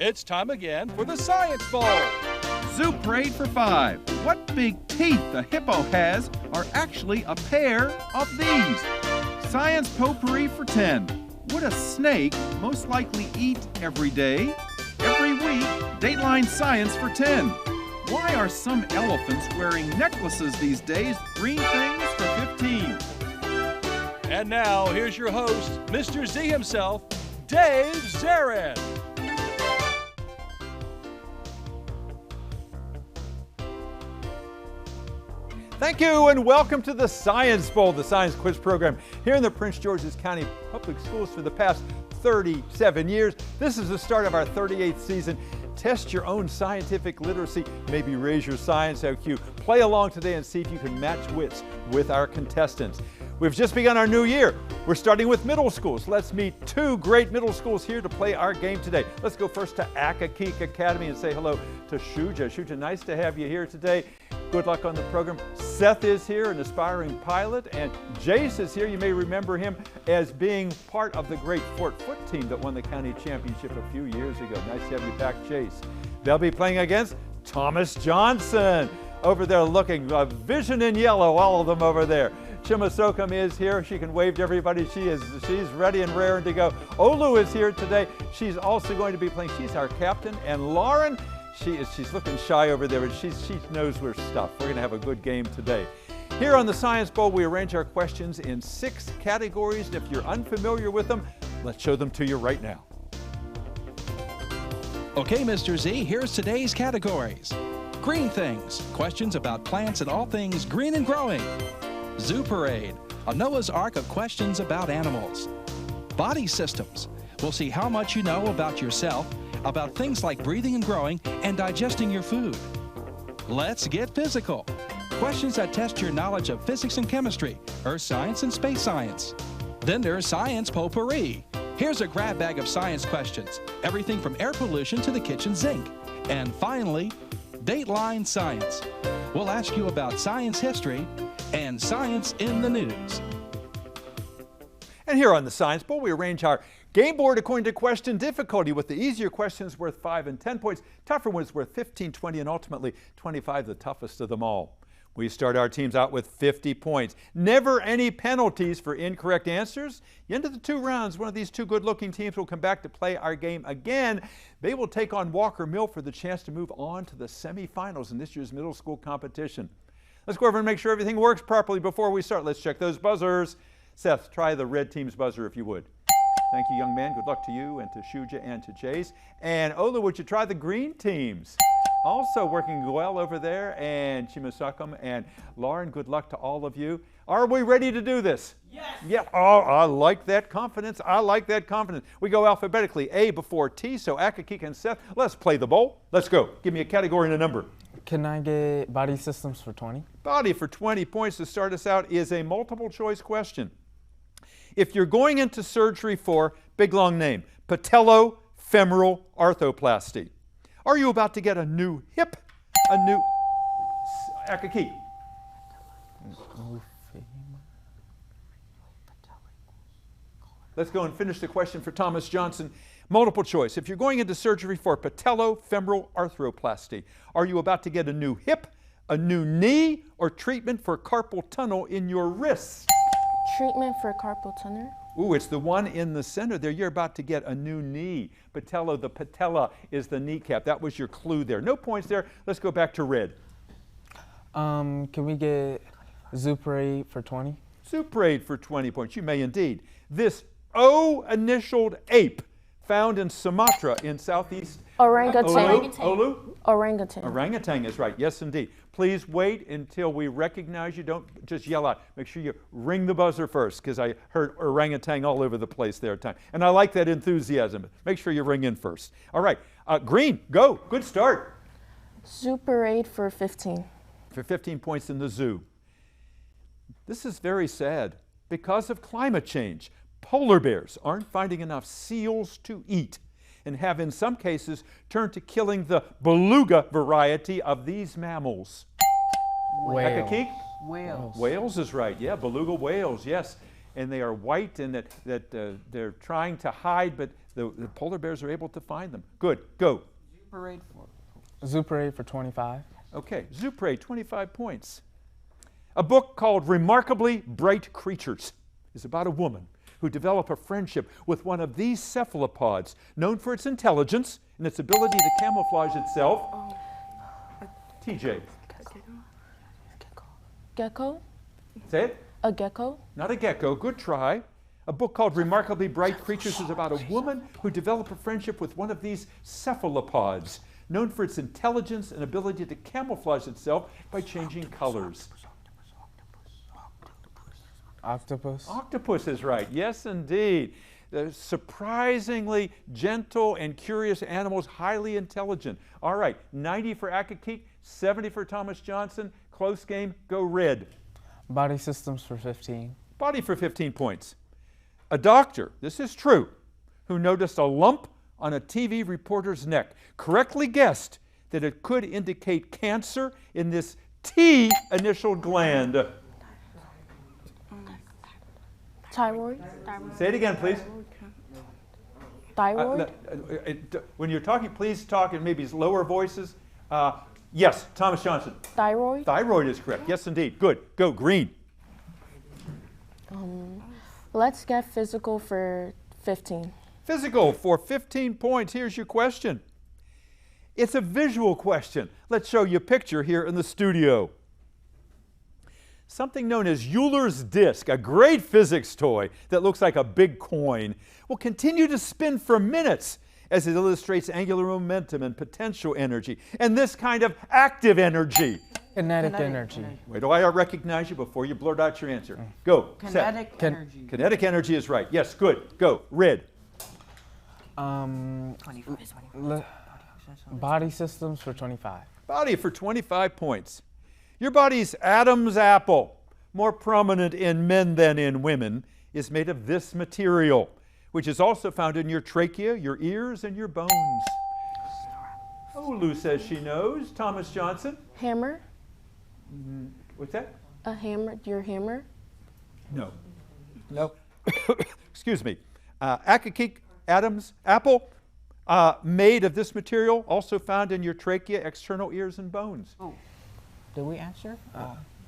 It's time again for the Science Bowl. Zoo Parade for 5. What big teeth the hippo has are actually a pair of these. Science Potpourri for 10. Would a snake most likely eat every day? Every week, Dateline Science for 10. Why are some elephants wearing necklaces these days? Green things for 15. And now, here's your host, Mr. Z himself, Dave Zarin. Thank you and welcome to the Science Bowl, the science quiz program here in the Prince George's County Public Schools for the past 37 years. This is the start of our 38th season. Test your own scientific literacy, maybe raise your science IQ. Play along today and see if you can match wits with our contestants. We've just begun our new year. We're starting with middle schools. Let's meet two great middle schools here to play our game today. Let's go first to Accokeek Academy and say hello to Shuja. Shuja, nice to have you here today. Good luck on the program. Seth is here, an aspiring pilot, and Jace is here. You may remember him as being part of the great Fort Foote team that won the county championship a few years ago. Nice to have you back, Jace. They'll be playing against Thomas Johnson. Over there looking, vision in yellow, all of them over there. Chimasokam is here. She can wave to everybody. She's ready and raring to go. Olu is here today. She's also going to be playing. She's our captain. And Lauren, she's looking shy over there, but she knows her stuff. We're going to have a good game today. Here on the Science Bowl, we arrange our questions in 6 categories. And if you're unfamiliar with them, let's show them to you right now. Okay, Mr. Z, here's today's categories. Green things, questions about plants and all things green and growing. Zoo Parade, a Noah's Ark of questions about animals. Body systems, we'll see how much you know about yourself, about things like breathing and growing and digesting your food. Let's get physical. Questions that test your knowledge of physics and chemistry, earth science and space science. Then there's Science Potpourri. Here's a grab bag of science questions, everything from air pollution to the kitchen sink. And finally, Dateline Science. We'll ask you about science history and science in the news. And here on the Science Bowl, we arrange our game board according to question difficulty, with the easier questions worth 5 and 10 points, tougher ones worth 15, 20, and ultimately 25, the toughest of them all. We start our teams out with 50 points. Never any penalties for incorrect answers. The end of the 2 rounds, one of these 2 good-looking teams will come back to play our game again. They will take on Walker Mill for the chance to move on to the semifinals in this year's middle school competition. Let's go over and make sure everything works properly before we start. Let's check those buzzers. Seth, try the red team's buzzer if you would. Thank you, young man. Good luck to you and to Shuja and to Jace. And Ola, would you try the green teams? Also working well over there, and Chimasakam and Lauren, good luck to all of you. Are we ready to do this? Yes. Yeah. Oh, I like that confidence. I like that confidence. We go alphabetically, A before T, so Accokeek and Seth. Let's play the bowl. Let's go. Give me a category and a number. Can I get body systems for 20? Body for 20 points to start us out is a multiple choice question. If you're going into surgery for, big long name, patellofemoral arthroplasty, are you about to get a new hip, a new, Accokeek? Let's go and finish the question for Thomas Johnson. Multiple choice. If you're going into surgery for patellofemoral arthroplasty, are you about to get a new hip, a new knee, or treatment for carpal tunnel in your wrist? Treatment for carpal tunnel? Ooh, it's the one in the center there. You're about to get a new knee. The patella is the kneecap. That was your clue there. No points there. Let's go back to red. Can we get Zoo Parade for 20? Zoo Parade for 20 points. You may indeed. This O-initialed ape found in Sumatra in southeast. Orangutan. Olu? Orangutan. Orangutan is right. Yes, indeed. Please wait until we recognize you. Don't just yell out. Make sure you ring the buzzer first, because I heard orangutan all over the place there at time. And I like that enthusiasm. Make sure you ring in first. All right. Green, go. Good start. Zoo Parade for 15. For 15 points in the zoo. This is very sad. Because of climate change, polar bears aren't finding enough seals to eat and have in some cases turned to killing the beluga variety of these mammals. Whales. Accokeek? Whales. Whales is right. Yeah, beluga whales, yes. and they are white, and that they're trying to hide, but the polar bears are able to find them. Good, go. Zoo parade for 25. Okay, Zoo Parade, 25 points. A book called Remarkably Bright Creatures is about a woman who developed a friendship with one of these cephalopods, known for its intelligence and its ability to camouflage itself. TJ. Gecko? Say it. A gecko? Not a gecko. Good try. A book called Remarkably Bright Creatures is about a woman who developed a friendship with one of these cephalopods, known for its intelligence and ability to camouflage itself by changing colors. Octopus. Octopus is right. Yes, indeed. They're surprisingly gentle and curious animals, highly intelligent. All right, 90 for Accokeek, 70 for Thomas Johnson. Close game, go red. Body systems for 15. Body for 15 points. A doctor, this is true, who noticed a lump on a TV reporter's neck, correctly guessed that it could indicate cancer in this T initial gland. Thyroid? Say it again, please. Thyroid? When you're talking, please talk in maybe lower voices. Yes, Thomas Johnson. Thyroid? Thyroid is correct. Yes, indeed. Good. Go, green. Let's get physical for 15. Physical for 15 points. Here's your question. It's a visual question. Let's show you a picture here in the studio. Something known as Euler's disc, a great physics toy that looks like a big coin, will continue to spin for minutes as it illustrates angular momentum and potential energy, and this kind of active energy. Kinetic energy. Wait till I recognize you before you blurt out your answer. Go. Kinetic Set. energy. Kinetic energy is right. Yes, good. Go. Red. Body systems for 25. Body for 25 points. Your body's Adam's apple, more prominent in men than in women, is made of this material, which is also found in your trachea, your ears, and your bones. Oh, Lou says she knows. Thomas Johnson. Hammer? What's that? A hammer? Your hammer? No. No. Excuse me. Accokeek, Adam's apple, made of this material, also found in your trachea, external ears, and bones. Oh. Did we answer?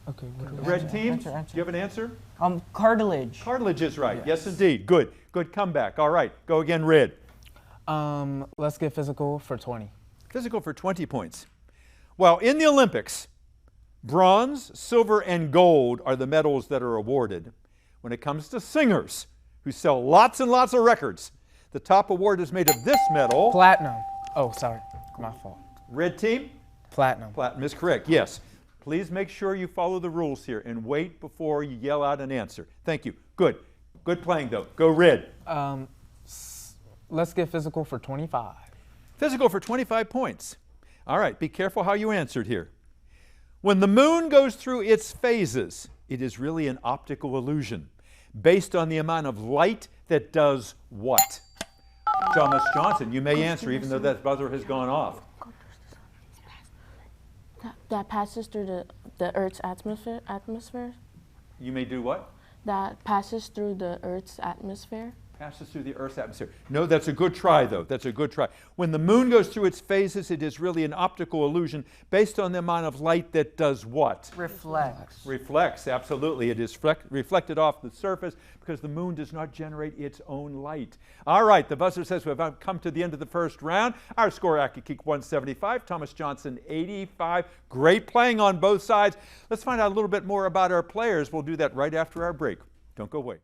Okay. Red team, answer. do you have an answer? Cartilage. Cartilage is right. Yes, indeed. Good. Good comeback. All right. Go again, red. Let's get physical for 20. Physical for 20 points. Well, in the Olympics, bronze, silver, and gold are the medals that are awarded. When it comes to singers who sell lots and lots of records, the top award is made of this medal. Platinum. Oh, sorry. My fault. Red team? Platinum. Platinum is correct, yes. Please make sure you follow the rules here and wait before you yell out an answer. Thank you. Good. Good playing, though. Go red. Let's get physical for 25. Physical for 25 points. All right, be careful how you answered here. When the moon goes through its phases, it is really an optical illusion based on the amount of light that does what? Thomas Johnson, you may answer even though that buzzer has gone off. That passes through the Earth's atmosphere? You may do what? That passes through the Earth's atmosphere? Passes through the Earth's atmosphere. No, that's a good try, though. That's a good try. When the moon goes through its phases, it is really an optical illusion based on the amount of light that does what? Reflects. Reflects, absolutely. It is reflected off the surface because the moon does not generate its own light. All right, the buzzer says we've come to the end of the first round. Our score, Accokeek 175, Thomas Johnson 85. Great playing on both sides. Let's find out a little bit more about our players. We'll do that right after our break. Don't go away.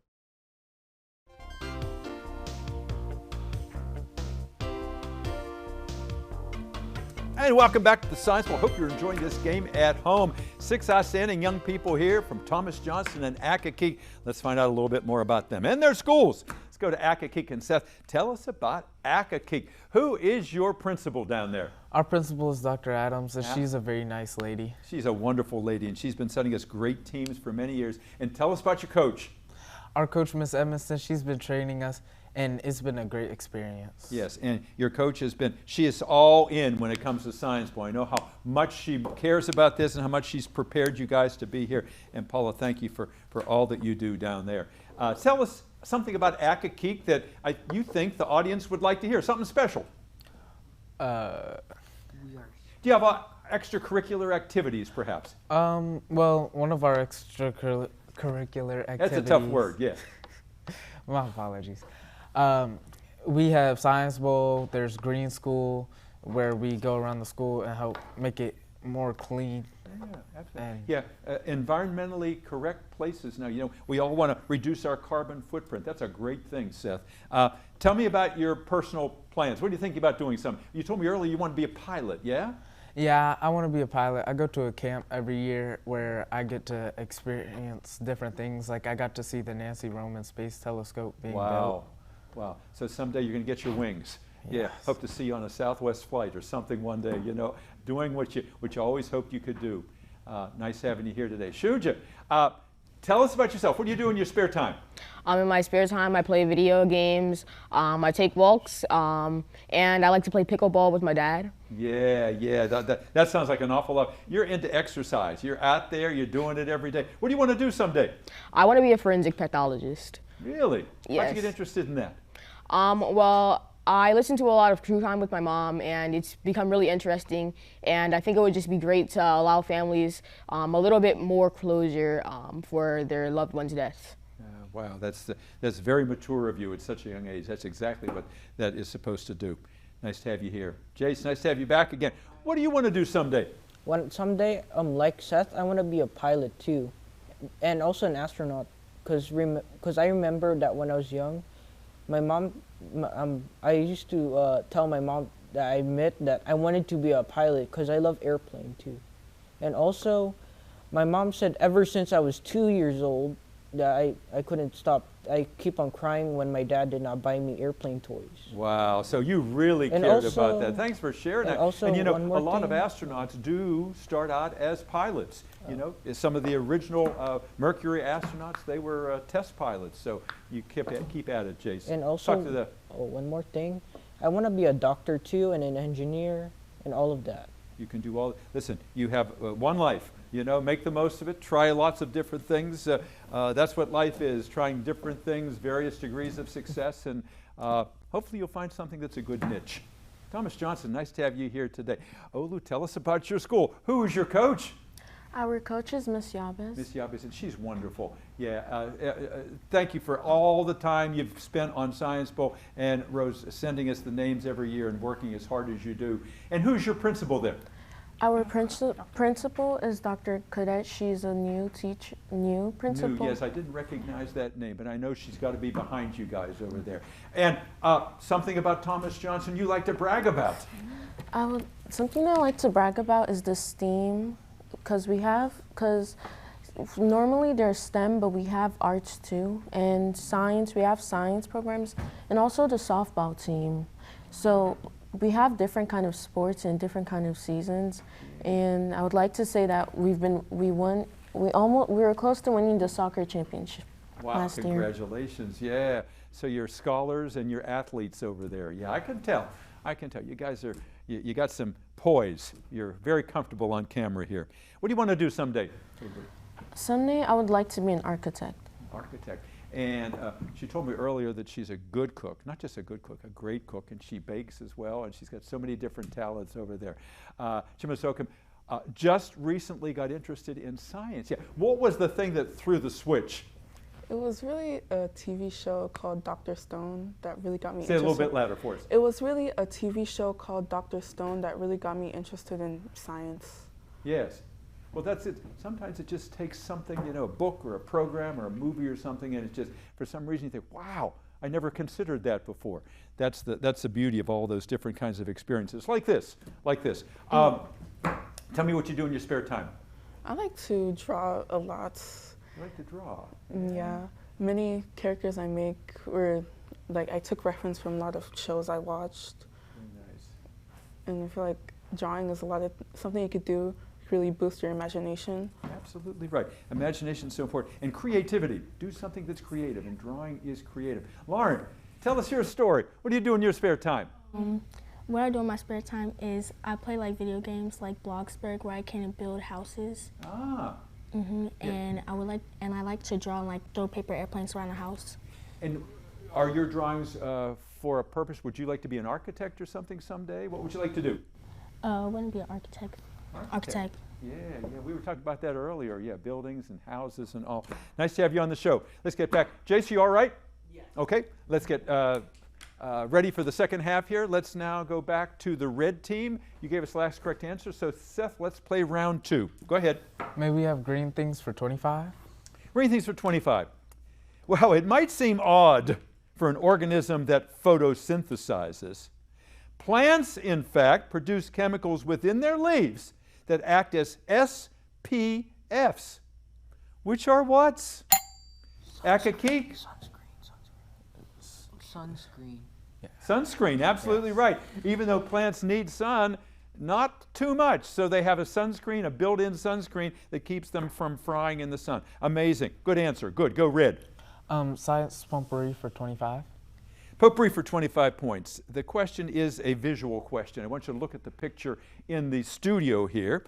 And welcome back to the Science Bowl. Hope you're enjoying this game at home. 6 outstanding young people here from Thomas Johnson and Accokeek. Let's find out a little bit more about them and their schools. Let's go to Accokeek and Seth. Tell us about Accokeek. Who is your principal down there? Our principal is Dr. Adams, and she's a very nice lady. She's a wonderful lady, and she's been setting us great teams for many years. And tell us about your coach. Our coach, Miss Edmondson, she's been training us, and it's been a great experience. Yes, and your coach has been, she is all in when it comes to Science Bowl. I know how much she cares about this and how much she's prepared you guys to be here. And Paula, thank you for all that you do down there. Tell us something about Accokeek that you think the audience would like to hear, something special. Do you have extracurricular activities, perhaps? Well, one of our extracurricular activities. That's a tough word, yes. My apologies. We have Science Bowl, there's Green School, where we go around the school and help make it more clean. Yeah, absolutely. Yeah, environmentally correct places. Now, you know, we all want to reduce our carbon footprint. That's a great thing, Seth. Tell me about your personal plans. What do you think about doing some? You told me earlier you want to be a pilot, yeah? Yeah, I want to be a pilot. I go to a camp every year where I get to experience different things. Like I got to see the Nancy Roman Space Telescope being built. Wow. So someday you're going to get your wings. Yes. Yeah, hope to see you on a Southwest flight or something one day, you know, doing what you always hoped you could do. Nice having you here today. Shuja, tell us about yourself. What do you do in your spare time? In my spare time, I play video games, I take walks, and I like to play pickleball with my dad. Yeah, that sounds like an awful lot. You're into exercise. You're out there, you're doing it every day. What do you want to do someday? I want to be a forensic pathologist. Really? Yes. How'd you get interested in that? Well, I listen to a lot of True Crime with my mom, and it's become really interesting. And I think it would just be great to allow families a little bit more closure for their loved ones' deaths. Wow, that's very mature of you at such a young age. That's exactly what that is supposed to do. Nice to have you here. Jace, nice to have you back again. What do you want to do someday? Someday, like Seth, I want to be a pilot too, and also an astronaut. Because I remember that when I was young, my mom, I used to tell my mom that I admit that I wanted to be a pilot because I love airplane too. And also, my mom said ever since I was 2 years old that I couldn't stop. I keep on crying when my dad did not buy me airplane toys. Wow, so you really cared about that. Thanks for sharing that. Also, you know, one more a lot of thing. Astronauts do start out as pilots. You know, some of the original Mercury astronauts, they were test pilots. So you keep at it, Jason. And also, talk to the, one more thing. I want to be a doctor too, and an engineer, and all of that. you can do all. Listen, you have one life. You know, make the most of it. Try lots of different things. That's what life is, trying different things, various degrees of success, and hopefully you'll find something that's a good niche. Thomas Johnson, nice to have you here today. Olu, tell us about your school. Who is your coach? Our coach is Miss Yabes. Miss Yabes, and she's wonderful. Yeah, thank you for all the time you've spent on Science Bowl, and Rose, sending us the names every year and working as hard as you do. And who's your principal there? Our principal is Dr. Cadet. She's a new principal. New, yes, I didn't recognize that name, but I know she's got to be behind you guys over there. And something about Thomas Johnson you like to brag about? Something I like to brag about is the STEAM, because normally there's STEM, but we have arts too, and science. We have science programs, and also the softball team. So we have different kind of sports and different kind of seasons, and I would like to say that we were close to winning the soccer championship last year. Congratulations! Yeah, so you're scholars and you're athletes over there. Yeah, I can tell. You guys are. You got some poise. You're very comfortable on camera here. What do you want to do someday? Someday I would like to be an architect. Architect. And she told me earlier that she's a good cook, not just a good cook, a great cook, and she bakes as well, and she's got so many different talents over there. Chimasokim just recently got interested in science. Yeah. What was the thing that threw the switch? It was really a TV show called Dr. Stone that really got me interested. Say it a little bit louder for us. It was really a TV show called Dr. Stone that really got me interested in science. Yes. Well, that's it. Sometimes it just takes something, you know, a book or a program or a movie or something, and it's just, for some reason, you think, wow, I never considered that before. That's the beauty of all those different kinds of experiences, like this. Tell me what you do in your spare time. I like to draw a lot. You like to draw? Yeah. Many characters I make were, like, I took reference from a lot of shows I watched. Very nice. And I feel like drawing is something you could do, really boost your imagination. Absolutely right. Imagination is so important. And creativity. Do something that's creative, and drawing is creative. Lauren, tell us your story. What do you do in your spare time? What I do in my spare time is I play like video games like Bloxburg, where I can build houses. Ah, And I like to draw and like throw paper airplanes around the house. And are your drawings for a purpose? Would you like to be an architect or something someday? What would you like to do? I want to be an architect. Architect. Yeah, we were talking about that earlier. Yeah, buildings and houses and all. Nice to have you on the show. Let's get back. Jace, you all right? Yes. Okay, let's get ready for the second half here. Let's now go back to the red team. You gave us the last correct answer. So Seth, let's play round 2. Go ahead. May we have green things for 25? Green things for 25. Well, it might seem odd for an organism that photosynthesizes. Plants, in fact, produce chemicals within their leaves that act as SPFs, which are what? Accokeek? Sunscreen. Sunscreen, absolutely right. Even though plants need sun, not too much. So they have a sunscreen, a built-in sunscreen that keeps them from frying in the sun. Amazing. Good answer. Good. Go red. Science potpourri for 25. Potpourri for 25 points. The question is a visual question. I want you to look at the picture in the studio here.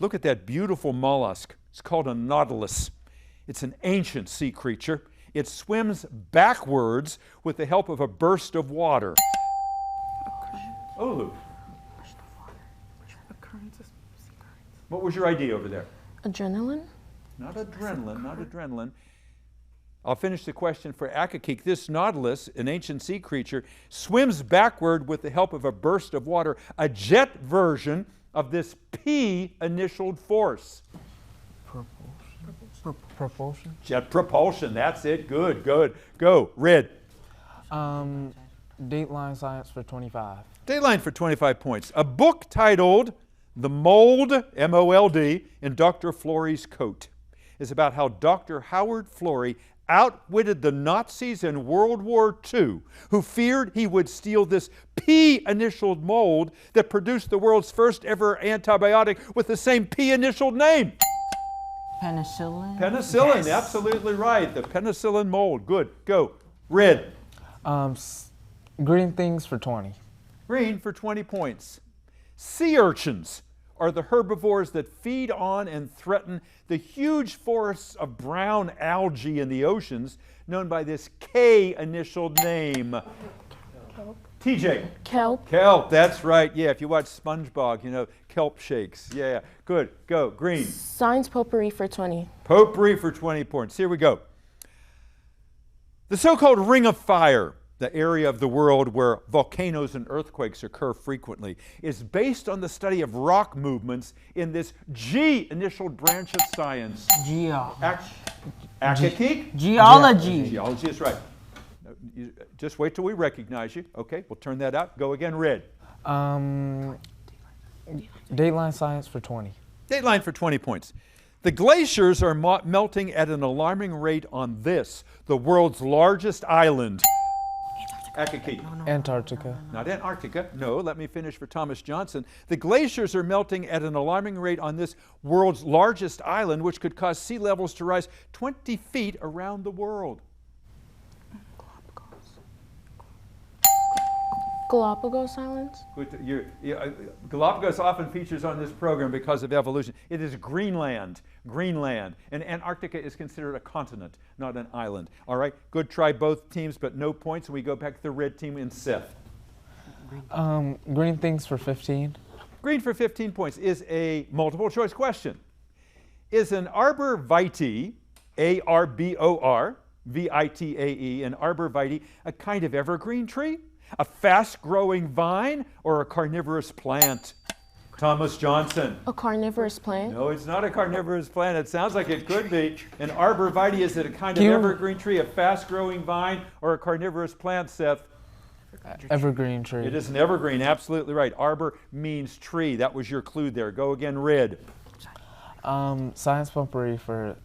Look at that beautiful mollusk. It's called a nautilus. It's an ancient sea creature. It swims backwards with the help of a burst of water. Oh, Luke. What was your idea over there? Adrenaline? Not adrenaline, not adrenaline. I'll finish the question for Accokeek. This nautilus, an ancient sea creature, swims backward with the help of a burst of water, a jet version of this P-initialed force. Propulsion? Jet propulsion, that's it. Good, good. Go, red. Dateline science for 25. Dateline for 25 points. A book titled The Mold, M-O-L-D, in Dr. Florey's Coat is about how Dr. Howard Florey outwitted the Nazis in World War II, who feared he would steal this P-initialed mold that produced the world's first ever antibiotic with the same P-initialed name. Penicillin? Penicillin, yes. Absolutely right. The penicillin mold. Good. Go. Red. Green things for 20. Green for 20 points. Sea urchins are the herbivores that feed on and threaten the huge forests of brown algae in the oceans, known by this K-initialed name. Kelp. TJ. Kelp. Kelp, that's right. Yeah, if you watch SpongeBob, you know, kelp shakes. Yeah, good. Go. Green. Science potpourri for 20. Potpourri for 20 points. Here we go. The so-called Ring of Fire, the area of the world where volcanoes and earthquakes occur frequently, is based on the study of rock movements in this G-initialed branch of science. Accokeek? Geology. Geology is right. Just wait till we recognize you. Okay, we'll turn that out. Go again, red. Dateline science for 20. Dateline for 20 points. The glaciers are melting at an alarming rate on this, the world's largest island. Accokeek. Antarctica. Not Antarctica. No, let me finish for Thomas Johnson. The glaciers are melting at an alarming rate on this world's largest island, which could cause sea levels to rise 20 feet around the world. Galapagos Islands? Galapagos often features on this program because of evolution. It is Greenland. Greenland. And Antarctica is considered a continent, not an island. All right, good try both teams, but no points. And we go back to the red team in Seth. Green things for 15. Green for 15 points is a multiple choice question. Is an arborvitae, A-R-B-O-R-V-I-T-A-E, an arborvitae, a kind of evergreen tree? A fast-growing vine or a carnivorous plant? Thomas Johnson. A carnivorous plant? No, it's not a carnivorous plant. It sounds like it could be. An arborvitae, is it a kind of evergreen tree, a fast-growing vine, or a carnivorous plant, Seth? Evergreen tree. It is an evergreen, absolutely right. Arbor means tree. That was your clue there. Go again, red. Science potpourri for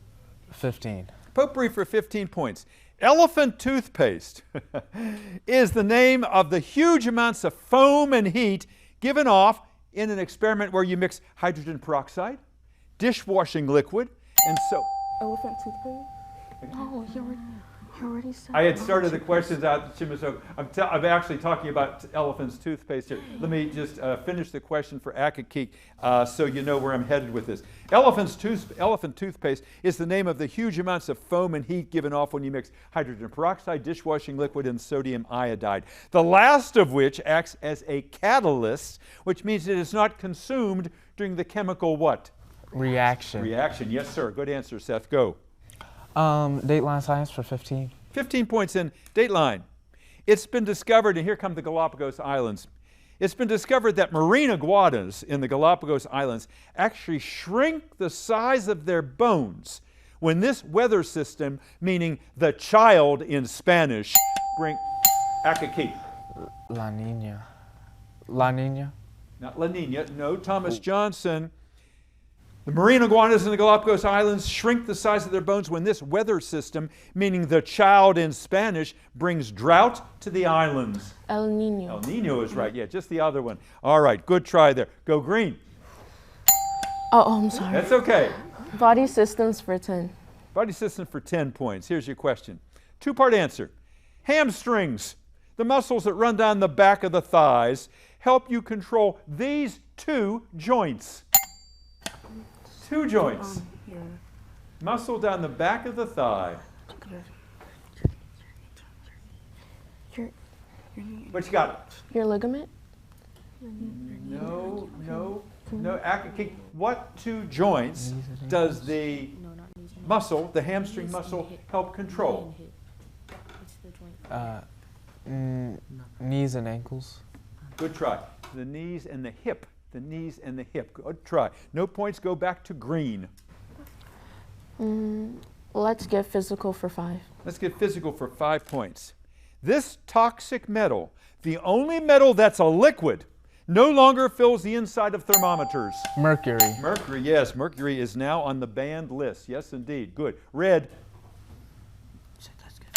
15. Potpourri for 15 points. Elephant toothpaste is the name of the huge amounts of foam and heat given off in an experiment where you mix hydrogen peroxide, dishwashing liquid, and so... Elephant toothpaste? Oh, you're... You already said I had started the questions out, so I'm actually talking about elephant's toothpaste here. Let me just finish the question for Accokeek so you know where I'm headed with this. Elephant toothpaste is the name of the huge amounts of foam and heat given off when you mix hydrogen peroxide, dishwashing liquid, and sodium iodide. The last of which acts as a catalyst, which means it is not consumed during the chemical what? Reaction. Reaction, yes sir. Good answer, Seth. Go. Dateline science for 15. 15 points in Dateline. It's been discovered, and here come the Galapagos Islands. It's been discovered that marine iguanas in the Galapagos Islands actually shrink the size of their bones when this weather system, meaning the child in Spanish, bring Accokeek. La Nina. La Nina. Not La Nina, no, Thomas Johnson. The marine iguanas in the Galapagos Islands shrink the size of their bones when this weather system, meaning the child in Spanish, brings drought to the islands. El Nino. El Nino is right, yeah, just the other one. All right, good try there. Go green. Oh, I'm sorry. That's okay. Body systems for 10. Body system for 10 points. Here's your question. Two-part answer. Hamstrings, the muscles that run down the back of the thighs, help you control these two joints. Two joints. Muscle down the back of the thigh. What you got? Your ligament? No. Accokeek, what two joints does the muscle, the hamstring muscle, help control? Knees and ankles. Good try. The knees and the hip. The knees and the hip. Good try. No points, go back to green. Let's get physical for 5. Let's get physical for 5 points. This toxic metal, the only metal that's a liquid, no longer fills the inside of thermometers. Mercury. Mercury, yes. Mercury is now on the banned list. Yes, indeed. Good. Red.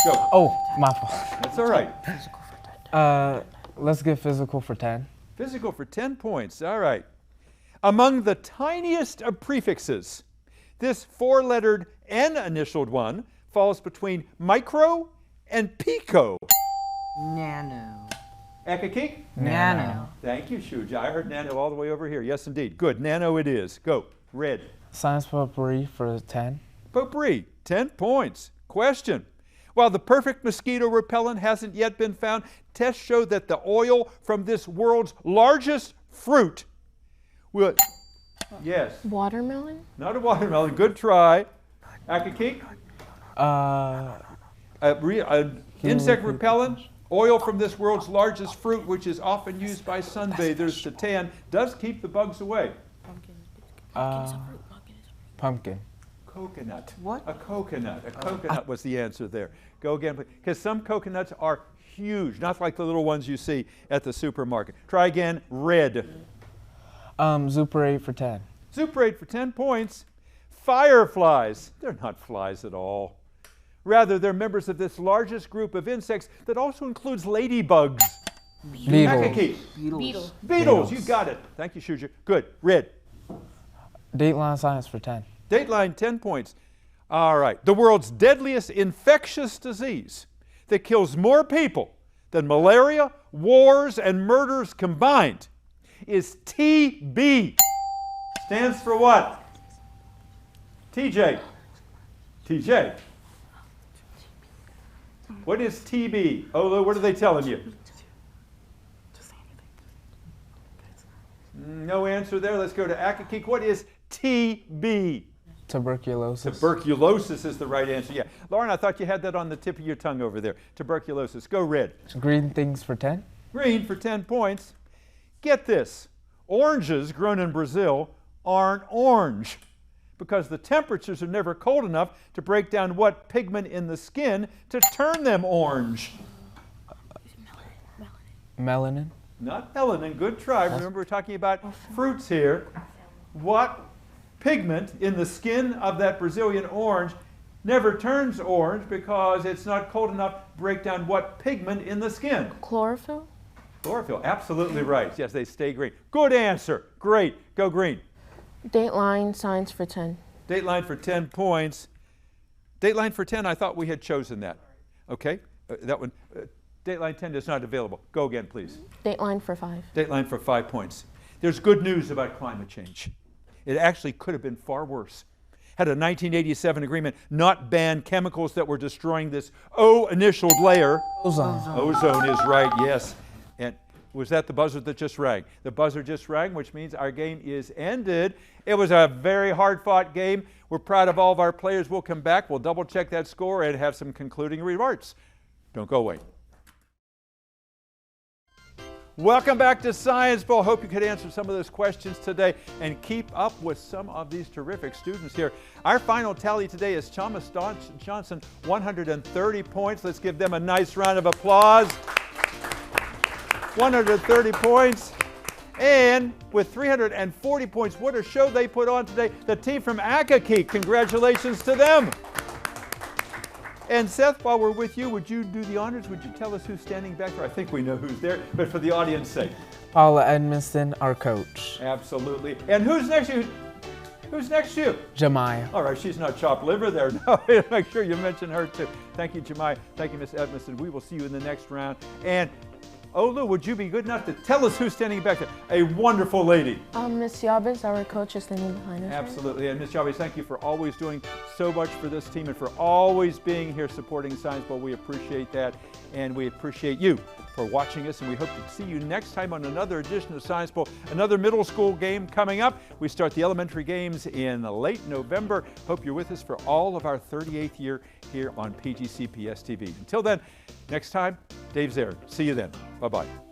Go. Oh, my fault. That's all right. Let's get physical for 10. Physical for 10 points. All right. Among the tiniest of prefixes, this 4-lettered N-initialed one falls between micro and pico. Nano. Accokeek? Nano. Thank you, Shuja. I heard nano all the way over here. Yes, indeed. Good. Nano it is. Go. Red. Science potpourri for 10. Potpourri. 10 points. Question. While the perfect mosquito repellent hasn't yet been found, tests show that the oil from this world's largest fruit will... Yes. Watermelon? Not a watermelon. Good try. Accokeek? Insect repellent, oil from this world's largest fruit, which is often used by sunbathers to tan, does keep the bugs away. Pumpkin. Coconut. What? A coconut. A coconut was the answer there. Go again, because some coconuts are huge, not like the little ones you see at the supermarket. Try again. Red. Zuperate for 10. Zuperate for 10 points. Fireflies. They're not flies at all. Rather, they're members of this largest group of insects that also includes ladybugs. Beetles. Beetles. Beetles. You got it. Thank you, Shuja. Good. Red. Dateline science for 10. Dateline, 10 points. All right. The world's deadliest infectious disease that kills more people than malaria, wars, and murders combined is TB. Stands for what? TJ. TJ. What is TB? Olo, what are they telling you? No answer there. Let's go to Accokeek. What is TB? Tuberculosis. Tuberculosis is the right answer. Yeah. Lauren, I thought you had that on the tip of your tongue over there. Tuberculosis. Go red. Green things for 10. Green for 10 points. Get this. Oranges grown in Brazil aren't orange because the temperatures are never cold enough to break down what pigment in the skin to turn them orange. Melanin. Not melanin. Good try. Remember, we're talking about fruits here. What pigment in the skin of that Brazilian orange never turns orange because it's not cold enough to break down what pigment in the skin? Chlorophyll? Chlorophyll. Absolutely right. Yes, they stay green. Good answer. Great. Go green. Dateline science for 10. Dateline for 10 points. Dateline for 10, I thought we had chosen that. Okay, that one. Dateline 10 is not available. Go again, please. Dateline for 5. Dateline for 5 points. There's good news about climate change. It actually could have been far worse. Had a 1987 agreement not banned chemicals that were destroying this O-initialed layer. Ozone. Ozone is right, yes. And was that the buzzer that just rang? The buzzer just rang, which means our game is ended. It was a very hard-fought game. We're proud of all of our players. We'll come back. We'll double-check that score and have some concluding remarks. Don't go away. Welcome back to Science Bowl. Hope you could answer some of those questions today and keep up with some of these terrific students here. Our final tally today is Thomas Johnson, 130 points. Let's give them a nice round of applause. 130 points. And with 340 points, what a show they put on today. The team from Accokeek, congratulations to them. And Seth, while we're with you, would you do the honors? Would you tell us who's standing back there? I think we know who's there, but for the audience's sake. Paula Edmonston, our coach. Absolutely. And who's next to you? Who's next to you? Jemiah. All right, she's not chopped liver there. No, make sure you mention her too. Thank you, Jemiah. Thank you, Miss Edmondson. We will see you in the next round. And Olu, would you be good enough to tell us who's standing back there? A wonderful lady. Miss Yabes, our coach, is standing behind us. Absolutely. And Miss Yabes, thank you for always doing so much for this team and for always being here supporting Science Bowl. We appreciate that. And we appreciate you for watching us. And we hope to see you next time on another edition of Science Bowl. Another middle school game coming up. We start the elementary games in late November. Hope you're with us for all of our 38th year here on PGCPS TV. Until then, next time, Dave's there. See you then. Bye-bye.